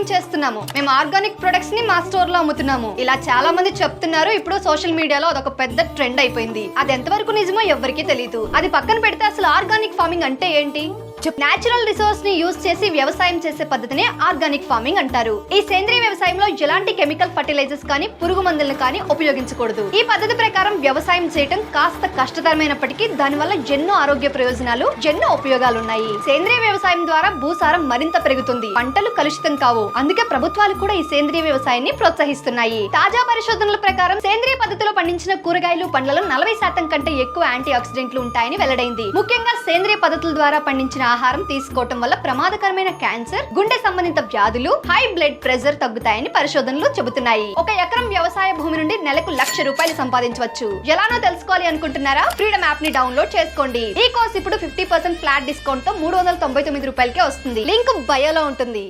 Farming చేస్తున్నాము, మేము organic products ని మా స్టోర్ లో అమ్ముతున్నాము, ఇలా చాలా మంది చెప్తున్నారు. ఇప్పుడు సోషల్ మీడియాలో అదొక పెద్ద ట్రెండ్ అయిపోయింది. అది ఎంతవరకు నిజమో ఎవరికీ తెలియదు. అది పక్కన పెడితే అసలు ఆర్గానిక్ ఫార్మింగ్ అంటే ఏంటి? నేచురల్ రిసోర్స్ ని యూజ్ చేసి వ్యవసాయం చేసే పద్ధతిని ఆర్గానిక్ ఫార్మింగ్ అంటారు. ఈ సేంద్రీయ వ్యవసాయంలో ఎలాంటి కెమికల్ ఫర్టిలైజర్స్ కానీ పురుగు మందులను కానీ ఉపయోగించకూడదు. ఈ పద్ధతి ప్రకారం వ్యవసాయం చేయడం కాస్త కష్టతరమైనప్పటికీ దానివల్ల ఎన్నో ఆరోగ్య ప్రయోజనాలు, ఎన్నో ఉపయోగాలు ఉన్నాయి. సేంద్రీయ వ్యవసాయం ద్వారా భూసారం మరింత పెరుగుతుంది, పంటలు కలుషితం కావు. అందుకే ప్రభుత్వాలు కూడా ఈ సేంద్రీయ వ్యవసాయాన్ని ప్రోత్సహిస్తున్నాయి. తాజా పరిశోధనల ప్రకారం సేంద్రీయ పద్ధతిలో పండించిన కూరగాయలు, పండ్లలో 40% కంటే ఎక్కువ యాంటీ ఆక్సిడెంట్లు ఉంటాయని వెల్లడైంది. ముఖ్యంగా సేంద్రీయ పద్ధతుల ద్వారా పండించిన ఆహారం తీసుకోవటం వల్ల ప్రమాదకరమైన క్యాన్సర్, గుండె సంబంధిత వ్యాధులు, హై బ్లడ్ ప్రెషర్ తగ్గుతాయని పరిశోధనలు చెబుతున్నాయి. 1 ఎకరం వ్యవసాయ భూమి నుండి నెలకు ₹1,00,000 సంపాదించవచ్చు. ఎలానో తెలుసుకోవాలి అనుకుంటున్నారా? ఫ్రీడమ్ యాప్ ని డౌన్లోడ్ చేసుకోండి. ఈ కోర్స్ ఇప్పుడు 50% ఫ్లాట్ డిస్కౌంట్ తో ₹399కే వస్తుంది. లింక్ బయోలో ఉంటుంది.